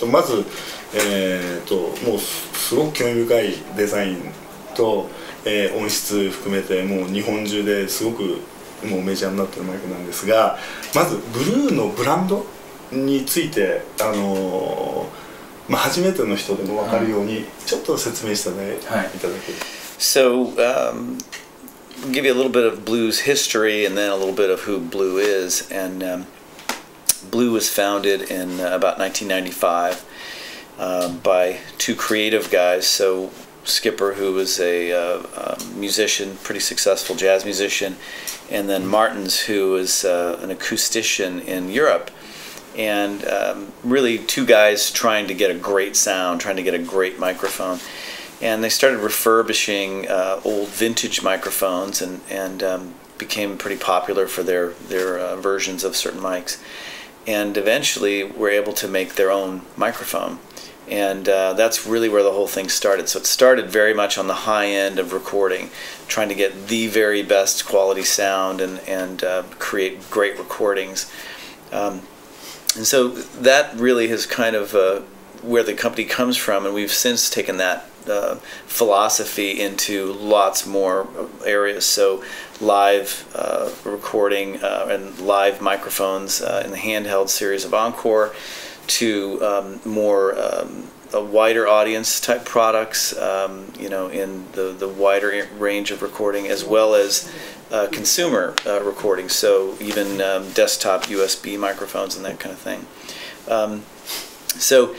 まず、もうすごく興味深いデザインと、音質含めてもう日本中ですごくもうメジャーになってるマイクなんですが、まずブルーのブランドについて初めての人でも分かるようにちょっと説明していただける。So, give you a little bit of Blue's history and then a little bit of who Blue is. And Blue was founded in about 1995 by two creative guys. So Skipper, who was a musician, pretty successful jazz musician, and then Martins, who was an acoustician in Europe. And really two guys trying to get a great sound, trying to get a great microphone. And they started refurbishing old vintage microphones and became pretty popular for their versions of certain mics. And eventually were able to make their own microphone. And that's really where the whole thing started. So it started very much on the high end of recording, trying to get the very best quality sound and create great recordings. And so that really is kind of where the company comes from, and we've since taken that philosophy into lots more areas. So live recording and live microphones in the handheld series of Encore, to more a wider audience type products, in the wider range of recording, as well as consumer recording, so even desktop USB microphones and that kind of thing. So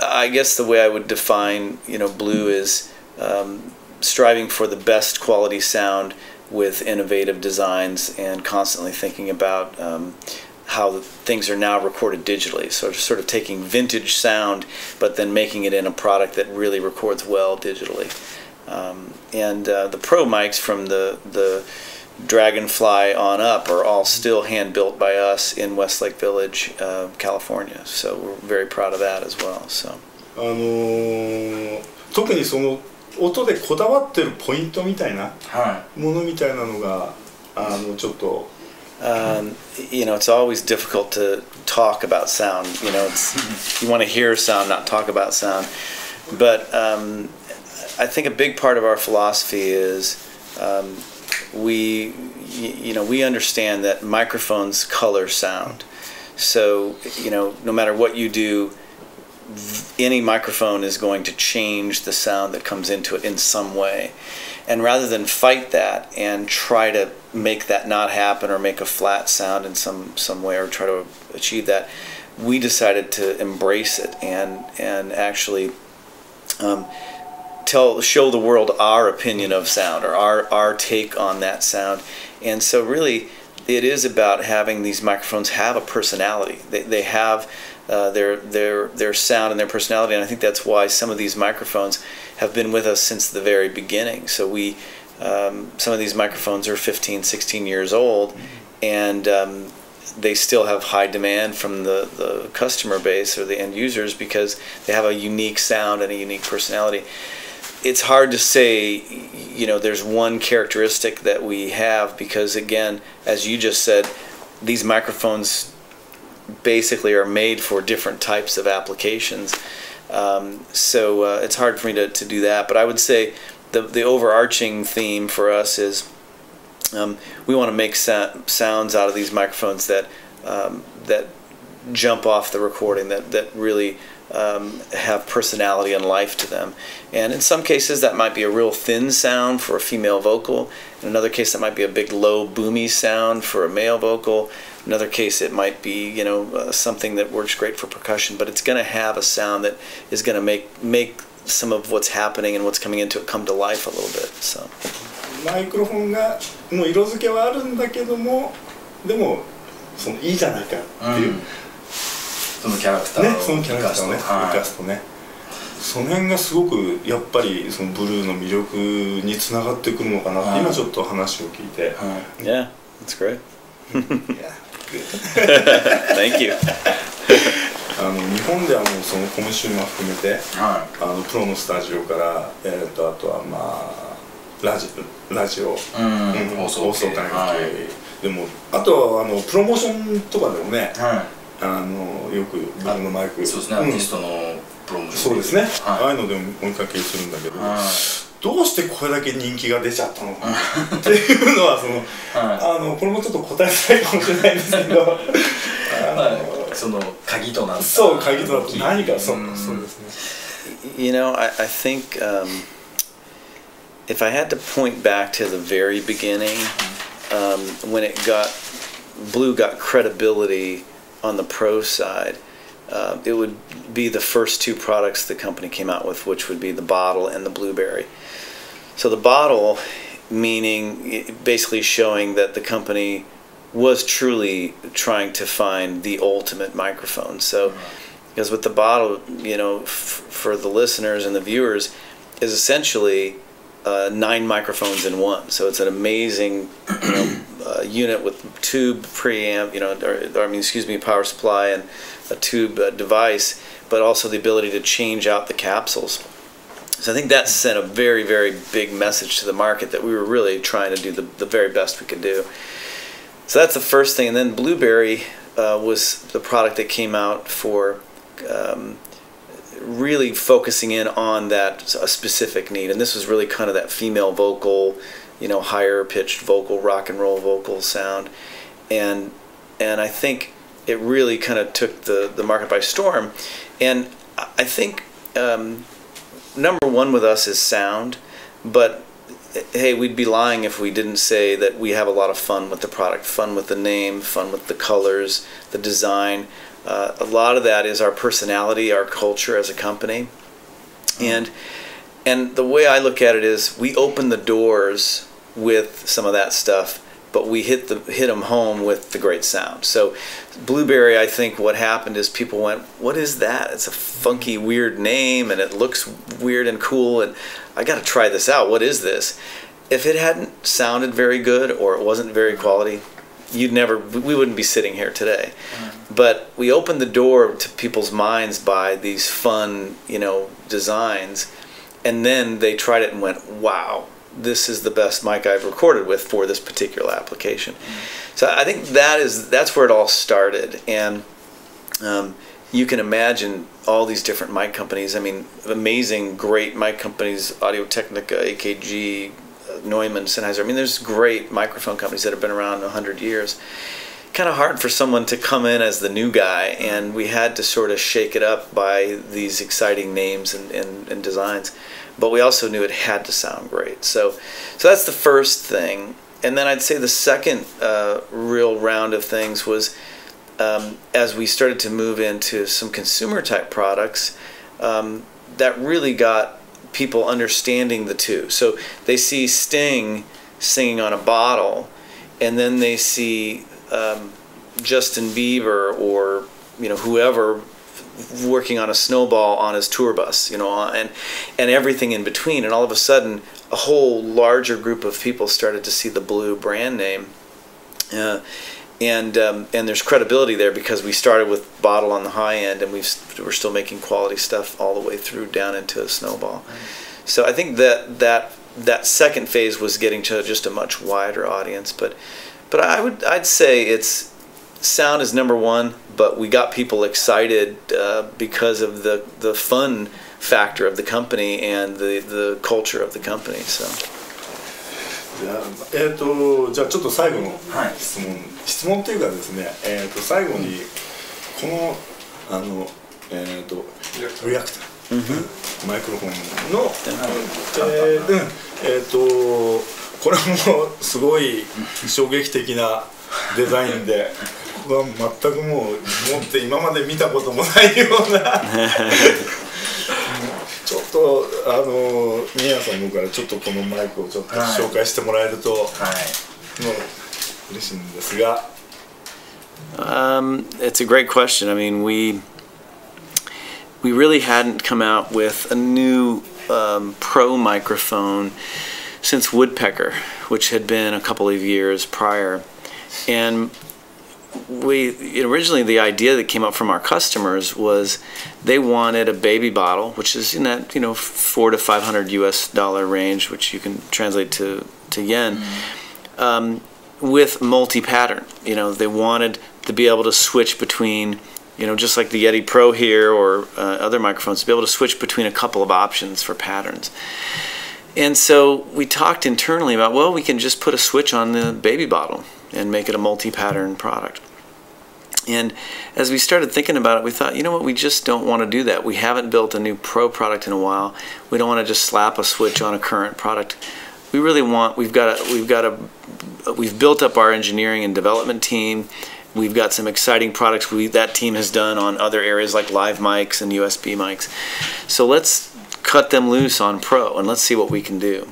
I guess the way I would define, Blue is striving for the best quality sound with innovative designs and constantly thinking about how things are now recorded digitally. So just sort of taking vintage sound, but then making it in a product that really records well digitally. And the Pro mics from the Dragonfly on up are all still hand built by us in Westlake Village, California. So we're very proud of that as well. So. 特にその音でこだわってるポイントみたいなものみたいなのがちょっと。It's always difficult to talk about sound. You want to hear sound, not talk about sound. But I think a big part of our philosophy is we understand that microphones color sound. So no matter what you do, any microphone is going to change the sound that comes into it in some way. And rather than fight that and try to make that not happen or make a flat sound in some way or try to achieve that, we decided to embrace it and actually show the world our opinion of sound, or our take on that sound. And so really it is about having these microphones have a personality. They have their sound and their personality, and I think that's why some of these microphones have been with us since the very beginning. So some of these microphones are 15, 16 years old, and they still have high demand from the customer base or the end users because they have a unique sound and a unique personality. It's hard to say, there's one characteristic that we have because, again, as you just said, these microphones basically are made for different types of applications. So it's hard for me to do that. But I would say the overarching theme for us is we want to make sounds out of these microphones that jump off the recording, that really have personality and life to them. And in some cases that might be a real thin sound for a female vocal. In another case that might be a big low boomy sound for a male vocal. In another case it might be something that works great for percussion, but it's going to have a sound that is going to make some of what's happening and what's coming into it come to life a little bit. So. マイクロフォンがもう色付けはあるんだけども、でもいいじゃないかっていう。そのキャラクターをそのキャラクターをね、生かすとね、その辺がすごくやっぱりそのブルーの魅力につながってくるのかなって今ちょっと話を聞いて。Yeah, that's great. Yeah, good. Thank you. 日本ではもうそのコンシューマー含めて、プロのスタジオからあとはラジオ、放送関係でもあとはプロモーションとかでもね。よくブルーのマイク、そうですね、アーティストのプロモーション、そうですね、ああいうのでもお見かけするんだけど、どうしてこれだけ人気が出ちゃったのかなっていうのはこれもちょっと答えづらいかもしれないんですけどその鍵となった、そう鍵となった何かそうですね。You know, I think if I had to point back to the very beginning, when Blue got credibility on the pro side, it would be the first two products the company came out with, which would be the bottle and the blueberry. So the bottle, meaning basically showing that the company was truly trying to find the ultimate microphone. So, because with the bottle, you know, for the listeners and the viewers, is essentially 9 microphones in one. So it's an amazing, you know, unit with tube preamp, you know, power supply and a tube device, but also the ability to change out the capsules. So I think that sent a very, very big message to the market that we were really trying to do the very best we could do. So that's the first thing. And then Blueberry was the product that came out for really focusing in on that specific need. And this was really kind of that female vocal, you know, higher pitched vocal, rock and roll vocal sound. And I think it really kind of took the market by storm. And I think number one with us is sound, but hey, we'd be lying if we didn't say that we have a lot of fun with the product, fun with the name, fun with the colors, the design. A lot of that is our personality, our culture as a company. And the way I look at it is we open the doors with some of that stuff, but we hit them home with the great sound. So Blueberry, I think what happened is people went, what is that? It's a funky, weird name, and it looks weird and cool, and I got to try this out. What is this? If it hadn't sounded very good or it wasn't very quality, we wouldn't be sitting here today. But we opened the door to people's minds by these fun, you know, designs, and then they tried it and went, wow, this is the best mic I've recorded with for this particular application. So I think that's where it all started. And you can imagine all these different mic companies. I mean, amazing, great mic companies, Audio-Technica, AKG, Neumann, Sennheiser. I mean, there's great microphone companies that have been around 100 years. Kind of hard for someone to come in as the new guy, and we had to sort of shake it up by these exciting names and designs. But we also knew it had to sound great. So that's the first thing. And then I'd say the second real round of things was as we started to move into some consumer type products, that really got people understanding the two. So they see Sting singing on a bottle, and then they see Justin Bieber or, you know, whoever working on a snowball on his tour bus, you know, and everything in between. And all of a sudden, a whole larger group of people started to see the Blue brand name. And there's credibility there because we started with bottle on the high end, and we're still making quality stuff all the way through down into a snowball. So I think that second phase was getting to just a much wider audience. But I'd say it's sound is number one, but we got people excited because of the fun factor of the company and the culture of the company. So. じゃあちょっと最後の質問というかですね、最後にこのリアクター、マイクロフォンのこれもすごい衝撃的なデザインで、ここは全くもう持って今まで見たこともないようなちょっとミヤさんの方からちょっとこのマイクをちょっと紹介してもらえると嬉しいんですが。It's a great question. I mean, we really hadn't come out with a new pro microphone since Woodpecker, which had been a couple of years prior. And originally the idea that came up from our customers was they wanted a baby bottle, which is in that $400 to $500 US range, which you can translate to yen, with multi-pattern. They wanted to be able to switch between, just like the Yeti Pro here or other microphones, to be able to switch between a couple of options for patterns. And so we talked internally about, well, we can just put a switch on the baby bottle and make it a multi-pattern product. And as we started thinking about it, we thought, you know what, we just don't want to do that. We haven't built a new Pro product in a while. We don't want to just slap a switch on a current product. We really want, we've built up our engineering and development team. We've got some exciting products that team has done on other areas like live mics and USB mics. So let's cut them loose on Pro and let's see what we can do.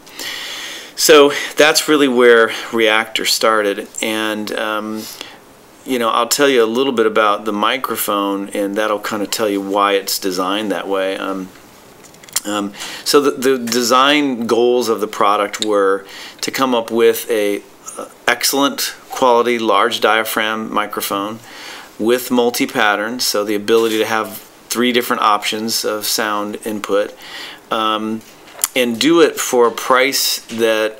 So that's really where Reactor started. And I'll tell you a little bit about the microphone, and that'll kind of tell you why it's designed that way. So the design goals of the product were to come up with a excellent quality large diaphragm microphone with multi-pattern, so the ability to have 3 different options of sound input, and do it for a price that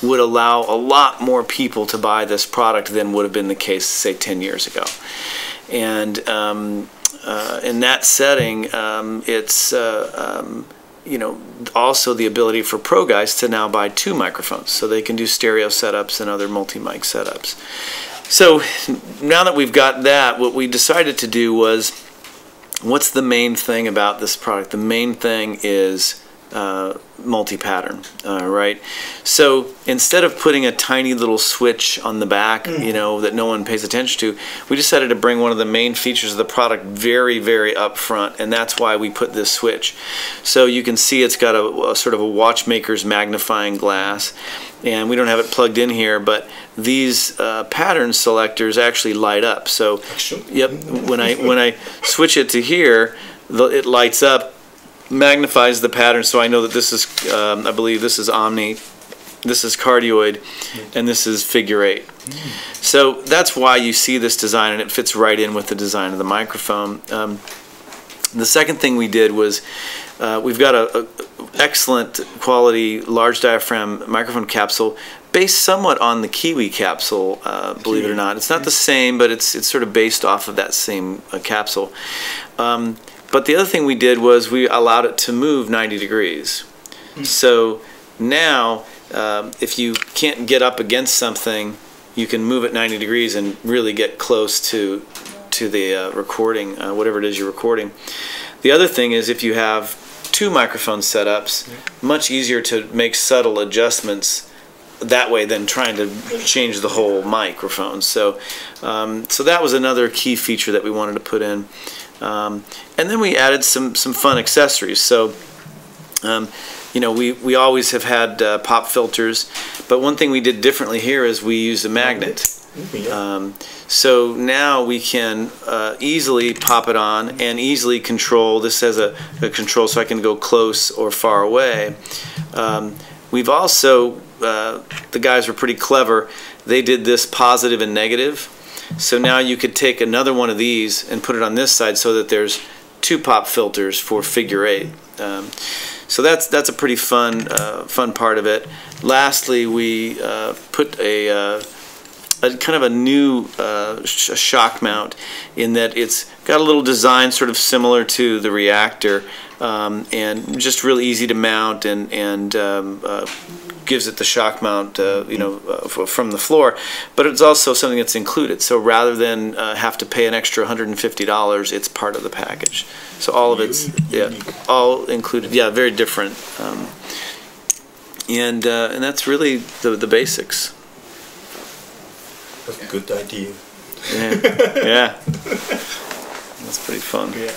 would allow a lot more people to buy this product than would have been the case, say, 10 years ago. And in that setting, it's also the ability for pro guys to now buy 2 microphones, so they can do stereo setups and other multi-mic setups. So now that we've got that, what we decided to do was, what's the main thing about this product? The main thing is multi-pattern, right? So instead of putting a tiny little switch on the back, that no one pays attention to, we decided to bring one of the main features of the product very, very up front, and that's why we put this switch. So you can see it's got a sort of a watchmaker's magnifying glass, and we don't have it plugged in here, but these pattern selectors actually light up. So, yep, when I switch it to here, it lights up, magnifies the pattern, so I know that this is, I believe this is Omni, this is Cardioid, and this is Figure 8. So that's why you see this design, and it fits right in with the design of the microphone. The second thing we did was, we've got a excellent quality large diaphragm microphone capsule based somewhat on the Kiwi capsule, believe it or not. It's not the same, but it's sort of based off of that same capsule. But the other thing we did was we allowed it to move 90 degrees. So now, if you can't get up against something, you can move it 90 degrees and really get close to the recording, whatever it is you're recording. The other thing is, if you have 2 microphone setups, much easier to make subtle adjustments that way than trying to change the whole microphone. So, so that was another key feature that we wanted to put in. And then we added some fun accessories. So, we always have had pop filters, but one thing we did differently here is we used a magnet. So now we can easily pop it on and easily control. This has a control so I can go close or far away. We've also, the guys were pretty clever. They did this positive and negative. So now you could take another one of these and put it on this side so that there's 2 pop filters for Figure 8. So that's a pretty fun part of it. Lastly, we put a kind of a new shock mount, in that it's got a little design sort of similar to the Reactor, and just really easy to mount, and gives it the shock mount, from the floor. But it's also something that's included. So rather than have to pay an extra $150, it's part of the package. So all of it's all included. Yeah, very different. And that's really the basics. That's a good idea. Yeah, yeah. That's pretty fun. Yeah.